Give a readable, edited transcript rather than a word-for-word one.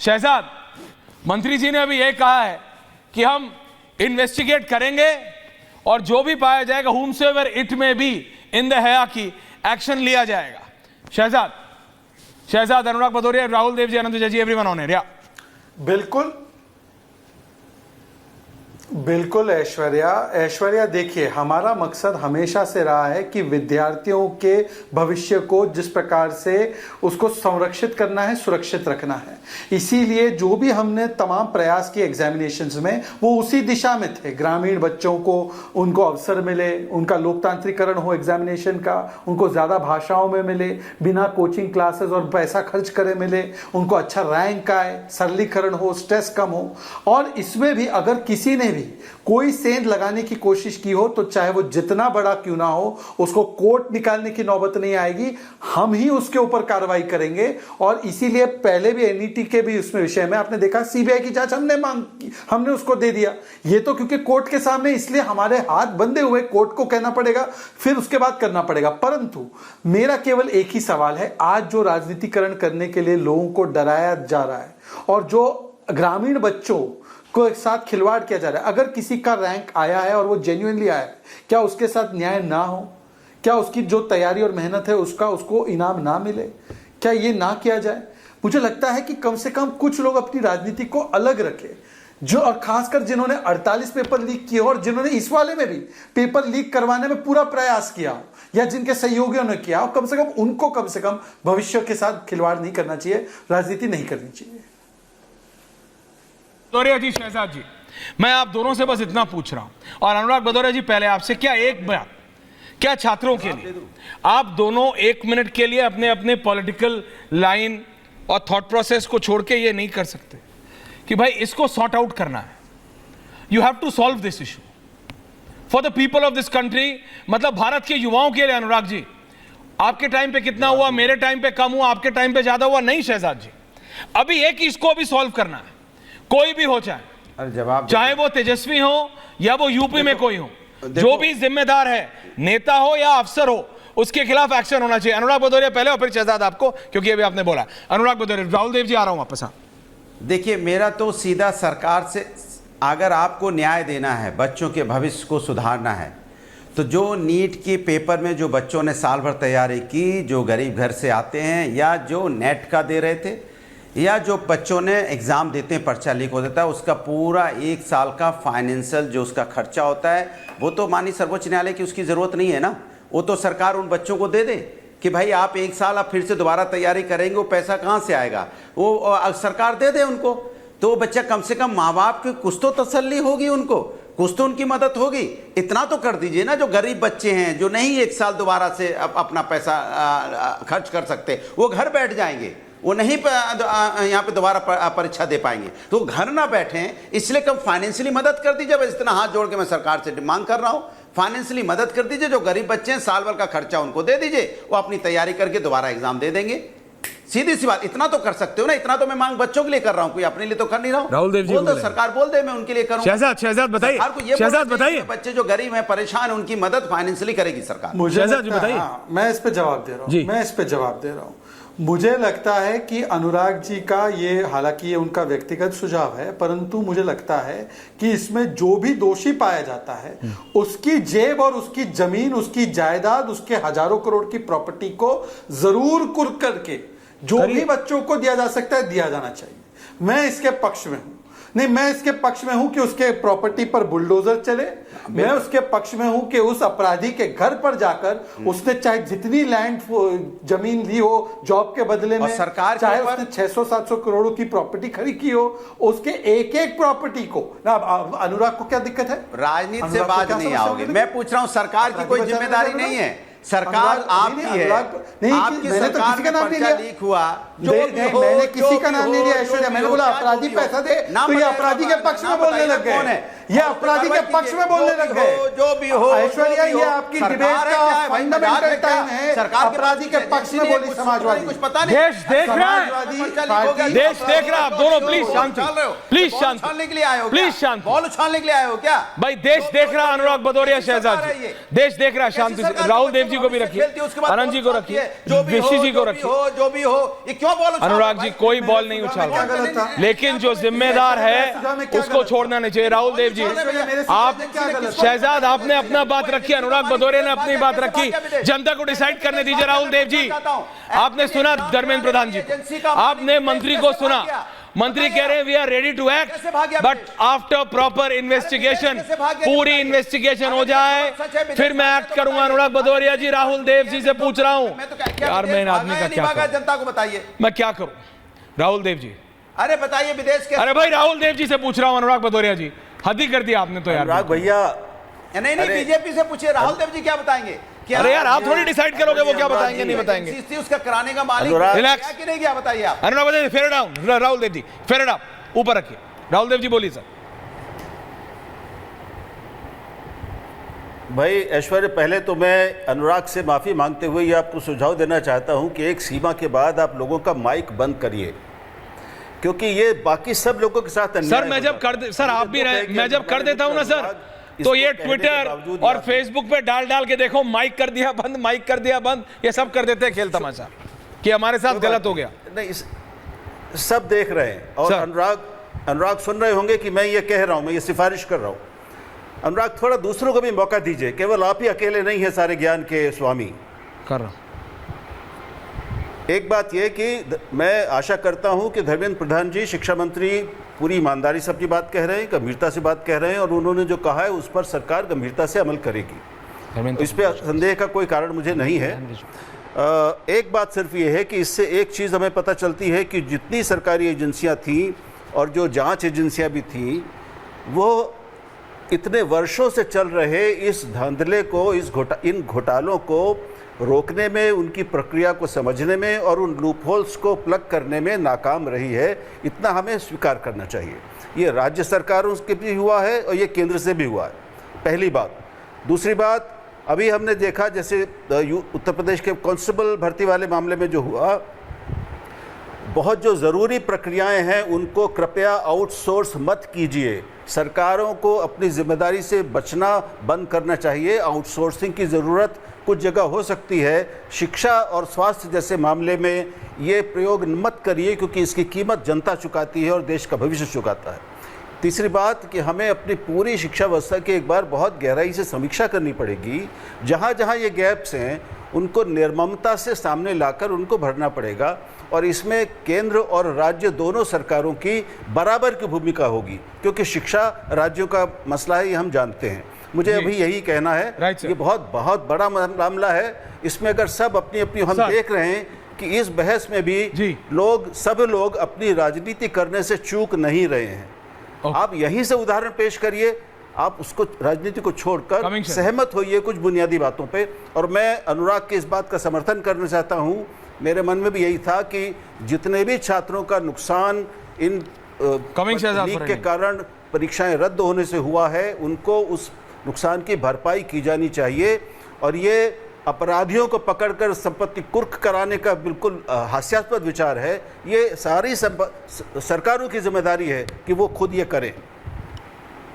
शहजाद, मंत्री जी ने अभी यह कहा है कि हम इन्वेस्टिगेट करेंगे और जो भी पाया जाएगा whomsoever इट में बी इन द हया की एक्शन लिया जाएगा। शहजाद अनुराग भदौरिया, राहुल देव जी, अनंत जी, एवरीवन ऑन एयर। या बिल्कुल ऐश्वर्या देखिए, हमारा मकसद हमेशा से रहा है कि विद्यार्थियों के भविष्य को जिस प्रकार से उसको संरक्षित करना है, सुरक्षित रखना है। इसीलिए जो भी हमने तमाम प्रयास किए एग्जामिनेशंस में, वो उसी दिशा में थे। ग्रामीण बच्चों को उनको अवसर मिले, उनका लोकतांत्रिकरण हो एग्जामिनेशन का, उनको ज़्यादा भाषाओं में मिले, बिना कोचिंग क्लासेस और पैसा खर्च करे मिले, उनको अच्छा रैंक आए, सरलीकरण हो, स्ट्रेस कम हो। और इसमें भी अगर किसी ने भी कोई सेंध लगाने की कोशिश की हो तो चाहे वो जितना बड़ा क्यों ना हो, उसको कोर्ट निकालने की नौबत नहीं आएगी, हम ही उसके ऊपर कार्रवाई करेंगे। और इसीलिए पहले भी एनईटी के भी उसमें विषय में आपने देखा सीबीआई की जांच हमने उसको दे दिया। ये तो क्योंकि कोर्ट के सामने, इसलिए हमारे हाथ बंधे हुए, कोर्ट को कहना पड़ेगा, फिर उसके बाद करना पड़ेगा। परंतु मेरा केवल एक ही सवाल है, आज जो राजनीतिकरण करने के लिए लोगों को डराया जा रहा है और जो ग्रामीण बच्चों को एक साथ खिलवाड़ किया जा रहा है, अगर किसी का रैंक आया है और वो जेन्युइनली आया है, क्या उसके साथ न्याय ना हो? क्या उसकी जो तैयारी और मेहनत है उसको इनाम ना मिले? क्या ये ना किया जाए? मुझे लगता है कि कम से कम कुछ लोग अपनी राजनीति को अलग रखें, जो, और खासकर जिन्होंने 48 पेपर लीक किए और जिन्होंने इस वाले में भी पेपर लीक करवाने में पूरा प्रयास किया या जिनके सहयोगियों ने किया, और कम से कम भविष्य के साथ खिलवाड़ नहीं करना चाहिए, राजनीति नहीं करनी चाहिए। भदौरिया जी, शहजाद जी, मैं आप दोनों से बस इतना पूछ रहा हूं। और अनुराग भदौरिया जी, पहले आपसे क्या एक बात, क्या छात्रों के लिए आप दोनों 1 मिनट के लिए अपने अपने पॉलिटिकल लाइन और थॉट प्रोसेस को छोड़ के ये नहीं कर सकते कि भाई इसको सॉर्ट आउट करना है? You have to solve this issue for the people of this country. मतलब भारत के युवाओं के लिए। अनुराग जी, आपके टाइम पे कितना हुआ, मेरे टाइम पे कम हुआ, आपके टाइम पे ज्यादा हुआ? नहीं शहजाद जी, अभी एक ही इसको अभी सॉल्व करना है, कोई भी हो, चाहे वो तेजस्वी हो या वो यूपी में कोई हो, जो भी जिम्मेदार है, नेता हो या अफसर हो, उसके खिलाफ एक्शन होना चाहिए। अनुराग भदौरिया पहले और फिर शहजाद आपको, क्योंकि अभी आपने बोला। अनुराग भदौरिया, राहुल देव जी, आ रहा हूं वापस। देखिए, मेरा तो सीधा सरकार से, अगर आपको न्याय देना है, बच्चों के भविष्य को सुधारना है, तो जो नीट के पेपर में जो बच्चों ने साल भर तैयारी की, जो गरीब घर से आते हैं या जो नेट का दे रहे थे, या जो बच्चों ने एग्ज़ाम देते हैं, पर्चा लीक हो जाता है, उसका पूरा 1 साल का फाइनेंशियल जो उसका खर्चा होता है, वो तो माननीय सर्वोच्च न्यायालय की उसकी ज़रूरत नहीं है ना। वो तो सरकार उन बच्चों को दे दे कि भाई आप 1 साल आप फिर से दोबारा तैयारी करेंगे, वो पैसा कहाँ से आएगा, वो सरकार दे दे उनको। तो वो बच्चा, कम से कम माँ बाप की कुछ तो तसल्ली होगी, उनको कुछ तो उनकी मदद होगी। इतना तो कर दीजिए ना। जो गरीब बच्चे हैं, जो नहीं 1 साल दोबारा से अपना पैसा खर्च कर सकते, वो घर बैठ जाएंगे, वो नहीं यहाँ पे दोबारा परीक्षा दे पाएंगे, तो घर ना बैठें, इसलिए कम फाइनेंशियली मदद कर दीजिए। बस इतना हाथ जोड़ के मैं सरकार से मांग कर रहा हूँ, फाइनेंशियली मदद कर दीजिए। जो गरीब बच्चे हैं, साल भर का खर्चा उनको दे दीजिए, वो अपनी तैयारी करके दोबारा एग्जाम दे देंगे। सीधी सी बात, इतना तो कर सकते हो ना। इतना तो मैं मांग बच्चों के लिए कर रहा हूँ, कोई अपने लिए तो कर नहीं रहा हूँ। राहुल देव जी, बोल दो, सरकार बोल दे, मैं उनके लिए करूँ। शहजाद बताइए, शहजाद बताइए। बच्चे जो गरीब हैं, परेशान, उनकी मदद फाइनेंशियली करेगी सरकार। मुझे बताइए। मैं इस पे जवाब दे रहा हूँ। मुझे लगता है कि अनुराग जी का ये, हालांकि ये उनका व्यक्तिगत सुझाव है, परंतु मुझे लगता है कि इसमें जो भी दोषी पाया जाता है, उसकी जेब और उसकी जमीन, उसकी जायदाद, उसके हजारों करोड़ की प्रॉपर्टी को जरूर कुर्क करके जो भी बच्चों को दिया जा सकता है, दिया जाना चाहिए। मैं इसके पक्ष में हूं। नहीं, मैं इसके पक्ष में हूं कि उसके प्रॉपर्टी पर बुलडोजर चले। मैं उसके पक्ष में हूं कि उस अपराधी के घर पर जाकर उसने चाहे जितनी लैंड जमीन ली हो जॉब के बदले में, सरकार चाहे उसने 600-700 करोड़ की प्रॉपर्टी खरीद की हो, उसके एक प्रॉपर्टी को ना। अनुराग को क्या दिक्कत है? राजनीति से बात नहीं आओगे। मैं पूछ रहा हूं, सरकार की कोई जिम्मेदारी नहीं है। सरकार आपकी है, आपकी सरकार का पर्चा लीक हुआ, मैंने किसी का नाम नहीं लिया ऐश्वर्या। मैंने बोला अपराधी पैसा दे, तो ये अपराधी के पक्ष में बोलने लग गए। ये अपराधी के पक्ष में बोलने लग गए। जो भी हो ऐश्वर्या, ये आपकी डिबेट का फंडामेंटल टाइम है। सरकार अपराधी के पक्ष में बोली समाजवादी। कुछ पता नहीं, देश देख रहा है, देश देख रहा है। आप दोनों प्लीज शांत, प्लीज शांत, उछालने के लिए आए हो, प्लीज शांत, बॉल उछालने के लिए आए हो क्या? भाई देश देख रहा है। अनुराग भदौरिया, शहजाद जी, देश देख रहा है। शांति से। राहुल देव जी जी को भी रखिए, आनंद जी को रखिए, ऋषि जी को रखिए, जो भी हो, ये क्यों बॉल उछाल अनुराग रहे जी हैं? कोई बॉल नहीं उछाल क्या गलत था? रहा, लेकिन जो जिम्मेदार है उसको छोड़ना नहीं चाहिए। राहुल देव जी, आप शहजाद आपने अपना बात रखी, अनुराग भदौरिया ने अपनी बात रखी, जनता को डिसाइड करने दीजिए। राहुल देव जी, आपने सुना धर्मेंद्र प्रधान जी को, आपने मंत्री को सुना, मंत्री कह रहे हैं we are ready to act, but after proper investigation, पूरी इन्वेस्टिगेशन हो जाए फिर मैं एक्ट करूंगा। अनुराग भदौरिया जी, राहुल देव जी से पूछ रहा हूं यार, मैं इन आदमी का क्या करूं? जनता को बताइए, मैं क्या करूं? राहुल देव जी, अरे बताइए विदेश के, अरे भाई राहुल देव जी से पूछ रहा हूं। अनुराग भदौरिया जी, हद ही कर दिया आपने तो यार। अनुराग भैया, नहीं बीजेपी से पूछिए, राहुल देव जी क्या बताएंगे? अरे यार आप थोड़ी डिसाइड करोगे वो क्या बताएंगे नहीं बताएंगे। उसका कराने का मालिक रिलैक्स, कि नहीं, क्या बताइए आप? अनुराग Bhadauria fair down, Rahul Dev ji fair up, ऊपर रखिए। राहुल देव जी बोलिए सर। भाई ऐश्वर्य, पहले तो मैं अनुराग से माफ़ी मांगते हुए ये आपको सुझाव देना चाहता हूं कि एक सीमा के बाद आप लोगों का माइक बंद करिए, क्योंकि ये बाकी सब लोगों के साथ अन्याय सर मैं जब होगा। कर सर आप भी रहे, मैं जब कर देता हूं ना सर, तो ये ट्विटर और फेसबुक पे डाल के देखो माइक कर दिया बंद, माइक कर दिया बंद, ये सब कर देते हैं खेल तमाशा कि हमारे साथ गलत हो गया। नहीं, सब देख रहे हैं और अनुराग सुन रहे होंगे कि मैं ये कह रहा हूं, मैं ये सिफारिश कर रहा हूं। अनुराग, थोड़ा दूसरों को भी मौका दीजिए, केवल आप ही अकेले नहीं है सारे ज्ञान के स्वामी। कर रहा हूं। एक बात यह कि मैं आशा करता हूं कि धर्मेंद्र प्रधान जी, शिक्षा मंत्री, पूरी ईमानदारी से अपनी बात कह रहे हैं, गंभीरता से बात कह रहे हैं और उन्होंने जो कहा है उस पर सरकार गंभीरता से अमल करेगी, इस पर संदेह का कोई कारण मुझे नहीं है। एक बात सिर्फ ये है कि इससे एक चीज़ हमें पता चलती है कि जितनी सरकारी एजेंसियां थीं और जो जांच एजेंसियां भी थीं, वो इतने वर्षों से चल रहे इस धांधले को, इन घोटालों को रोकने में, उनकी प्रक्रिया को समझने में और उन लूपहोल्स को प्लग करने में नाकाम रही है। इतना हमें स्वीकार करना चाहिए। ये राज्य सरकारों से भी हुआ है और ये केंद्र से भी हुआ है, पहली बात। दूसरी बात, अभी हमने देखा जैसे उत्तर प्रदेश के कांस्टेबल भर्ती वाले मामले में जो हुआ, बहुत जो ज़रूरी प्रक्रियाएं हैं उनको कृपया आउटसोर्स मत कीजिए। सरकारों को अपनी जिम्मेदारी से बचना बंद करना चाहिए। आउटसोर्सिंग की ज़रूरत कुछ जगह हो सकती है, शिक्षा और स्वास्थ्य जैसे मामले में ये प्रयोग मत करिए, क्योंकि इसकी कीमत जनता चुकाती है और देश का भविष्य चुकाता है। तीसरी बात कि हमें अपनी पूरी शिक्षा व्यवस्था की एक बार बहुत गहराई से समीक्षा करनी पड़ेगी। जहाँ जहाँ ये गैप्स हैं उनको निर्ममता से सामने लाकर उनको भरना पड़ेगा और इसमें केंद्र और राज्य दोनों सरकारों की बराबर की भूमिका होगी, क्योंकि शिक्षा राज्यों का मसला है, ये हम जानते हैं। मुझे अभी यही कहना है, ये बहुत बहुत बड़ा मामला है। इसमें अगर सब अपनी अपनी, हम देख रहे हैं कि इस बहस में भी सब लोग अपनी राजनीति करने से चूक नहीं रहे हैं। आप यहीं से उदाहरण पेश करिए, आप उसको, राजनीति को छोड़कर सहमत होइए कुछ बुनियादी बातों पे। और मैं अनुराग के इस बात का समर्थन करना चाहता हूँ। मेरे मन में भी यही था कि जितने भी छात्रों का नुकसान इन लीक के कारण परीक्षाएं रद्द होने से हुआ है, उनको उस नुकसान की भरपाई की जानी चाहिए। और ये अपराधियों को पकड़कर संपत्ति कुर्क कराने का बिल्कुल हास्यास्पद विचार है। ये सारी सरकारों की जिम्मेदारी है कि वो खुद ये करें।